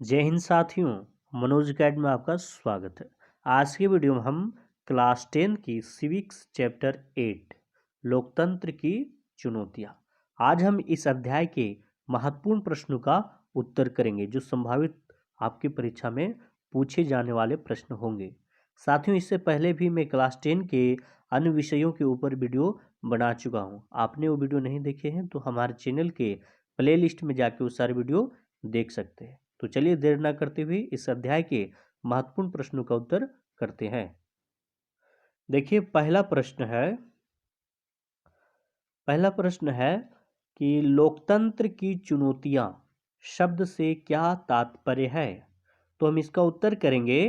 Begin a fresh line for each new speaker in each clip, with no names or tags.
जय हिंद साथियों, मनोज अकेडमी में आपका स्वागत है। आज की वीडियो में हम क्लास 10 की सिविक्स चैप्टर 8 लोकतंत्र की चुनौतियां। आज हम इस अध्याय के महत्वपूर्ण प्रश्नों का उत्तर करेंगे जो संभावित आपकी परीक्षा में पूछे जाने वाले प्रश्न होंगे। साथियों, इससे पहले भी मैं क्लास 10 के अन्य विषयों के ऊपर वीडियो बना चुका हूं। आपने वो वीडियो नहीं देखे हैं तो हमारे चैनल के प्ले लिस्ट में जाके वो सारे वीडियो देख सकते हैं। तो चलिए देर न करते हुए इस अध्याय के महत्वपूर्ण प्रश्नों का उत्तर करते हैं। देखिए, पहला प्रश्न है कि लोकतंत्र की चुनौतियां शब्द से क्या तात्पर्य है। तो हम इसका उत्तर करेंगे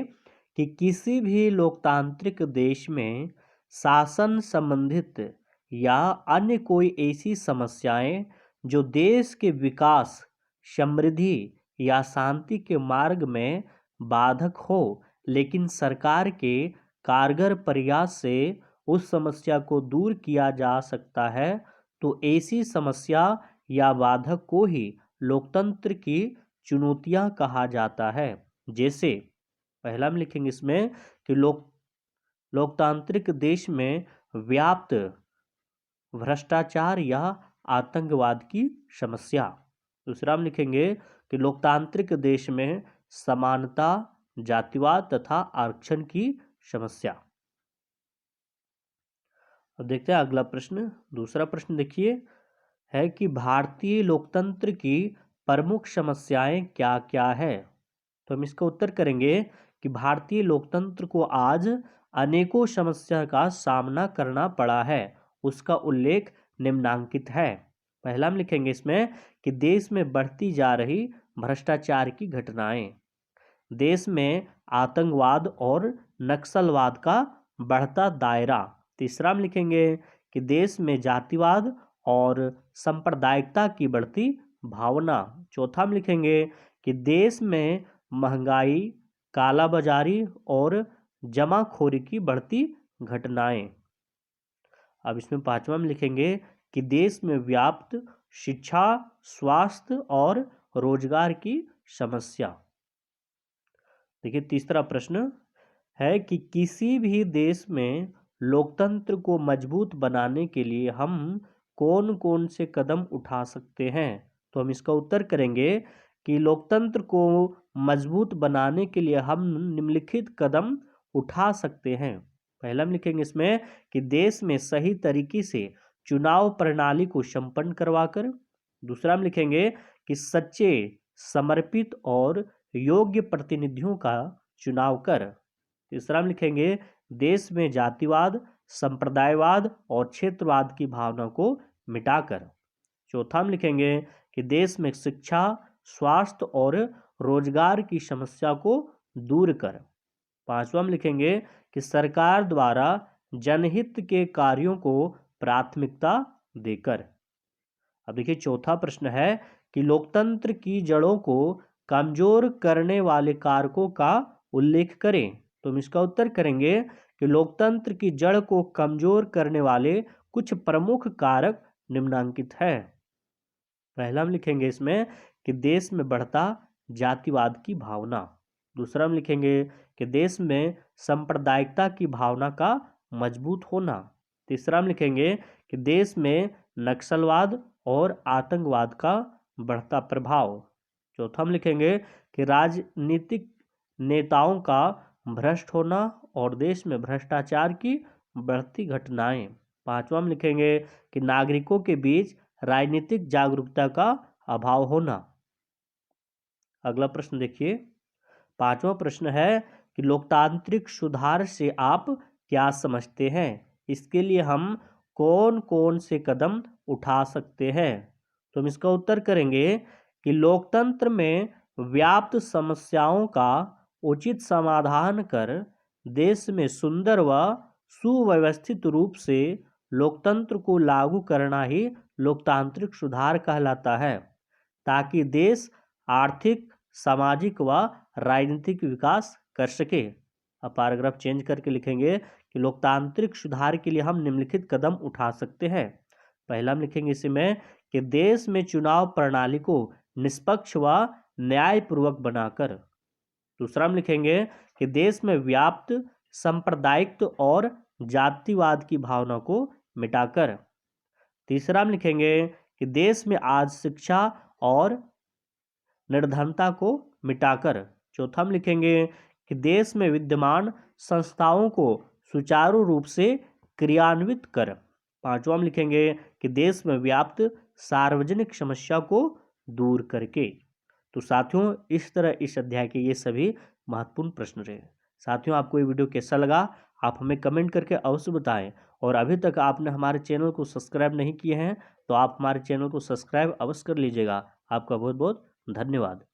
कि किसी भी लोकतांत्रिक देश में शासन संबंधित या अन्य कोई ऐसी समस्याएं जो देश के विकास, समृद्धि या शांति के मार्ग में बाधक हो, लेकिन सरकार के कारगर प्रयास से उस समस्या को दूर किया जा सकता है, तो ऐसी समस्या या बाधक को ही लोकतंत्र की चुनौतियां कहा जाता है। जैसे पहला में लिखेंगे इसमें कि लोकतांत्रिक देश में व्याप्त भ्रष्टाचार या आतंकवाद की समस्या। दूसरा में लिखेंगे कि लोकतांत्रिक देश में समानता, जातिवाद तथा आरक्षण की समस्या। अब देखते हैं अगला प्रश्न। दूसरा प्रश्न देखिए है कि भारतीय लोकतंत्र की प्रमुख समस्याएं क्या क्या है। तो हम इसका उत्तर करेंगे कि भारतीय लोकतंत्र को आज अनेकों समस्या का सामना करना पड़ा है। उसका उल्लेख निम्नांकित है। पहला में लिखेंगे इसमें कि देश में बढ़ती जा रही भ्रष्टाचार की घटनाएं, देश में आतंकवाद और नक्सलवाद का बढ़ता दायरा। तीसरा में लिखेंगे कि देश में जातिवाद और सांप्रदायिकता की बढ़ती भावना। चौथा में लिखेंगे कि देश में महंगाई, कालाबाजारी और जमाखोरी की बढ़ती घटनाएं। अब इसमें पांचवा में लिखेंगे कि देश में व्याप्त शिक्षा, स्वास्थ्य और रोजगार की समस्या। देखिए, तीसरा प्रश्न है कि किसी भी देश में लोकतंत्र को मजबूत बनाने के लिए हम कौन कौन से कदम उठा सकते हैं। तो हम इसका उत्तर करेंगे कि लोकतंत्र को मजबूत बनाने के लिए हम निम्नलिखित कदम उठा सकते हैं। पहला में लिखेंगे इसमें कि देश में सही तरीके से चुनाव प्रणाली को संपन्न करवाकर। दूसरा में लिखेंगे कि सच्चे, समर्पित और योग्य प्रतिनिधियों का चुनाव कर। तीसरा में लिखेंगे देश में जातिवाद, संप्रदायवाद और क्षेत्रवाद की भावना को मिटाकर। चौथा में लिखेंगे कि देश में शिक्षा, स्वास्थ्य और रोजगार की समस्या को दूर कर। पांचवा में लिखेंगे कि सरकार द्वारा जनहित के कार्यों को प्राथमिकता देकर। अब देखिए, चौथा प्रश्न है कि लोकतंत्र की जड़ों को कमजोर करने वाले कारकों का उल्लेख करें। तो हम इसका उत्तर करेंगे कि लोकतंत्र की जड़ को कमजोर करने वाले कुछ प्रमुख कारक निम्नांकित है। पहला में लिखेंगे इसमें कि देश में बढ़ता जातिवाद की भावना। दूसरा में लिखेंगे कि देश में सांप्रदायिकता की भावना का मजबूत होना। तीसरा में लिखेंगे कि देश में नक्सलवाद और आतंकवाद का बढ़ता प्रभाव। चौथा में लिखेंगे कि राजनीतिक नेताओं का भ्रष्ट होना और देश में भ्रष्टाचार की बढ़ती घटनाएं। पांचवा में लिखेंगे कि नागरिकों के बीच राजनीतिक जागरूकता का अभाव होना। अगला प्रश्न देखिए, पांचवा प्रश्न है कि लोकतांत्रिक सुधार से आप क्या समझते हैं। इसके लिए हम कौन कौन से कदम उठा सकते हैं। तो हम इसका उत्तर करेंगे कि लोकतंत्र में व्याप्त समस्याओं का उचित समाधान कर देश में सुंदर व सुव्यवस्थित रूप से लोकतंत्र को लागू करना ही लोकतांत्रिक सुधार कहलाता है, ताकि देश आर्थिक, सामाजिक व राजनीतिक विकास कर सके। अब पैराग्राफ चेंज करके लिखेंगे कि लोकतांत्रिक सुधार के लिए हम निम्नलिखित कदम उठा सकते हैं। पहला में लिखेंगे इसमें कि देश में चुनाव प्रणाली को निष्पक्ष व न्यायपूर्वक बनाकर। दूसरा हम लिखेंगे कि देश में व्याप्त सांप्रदायित्व और जातिवाद की भावना को मिटाकर। तीसरा हम लिखेंगे कि देश में आज शिक्षा और निर्धनता को मिटाकर। चौथा हम लिखेंगे कि देश में विद्यमान संस्थाओं को सुचारू रूप से क्रियान्वित कर। पांचवा हम लिखेंगे कि देश में व्याप्त सार्वजनिक समस्या को दूर करके। तो साथियों, इस तरह इस अध्याय के ये सभी महत्वपूर्ण प्रश्न रहे। साथियों, आपको ये वीडियो कैसा लगा आप हमें कमेंट करके अवश्य बताएं, और अभी तक आपने हमारे चैनल को सब्सक्राइब नहीं किए हैं तो आप हमारे चैनल को सब्सक्राइब अवश्य कर लीजिएगा। आपका बहुत बहुत धन्यवाद।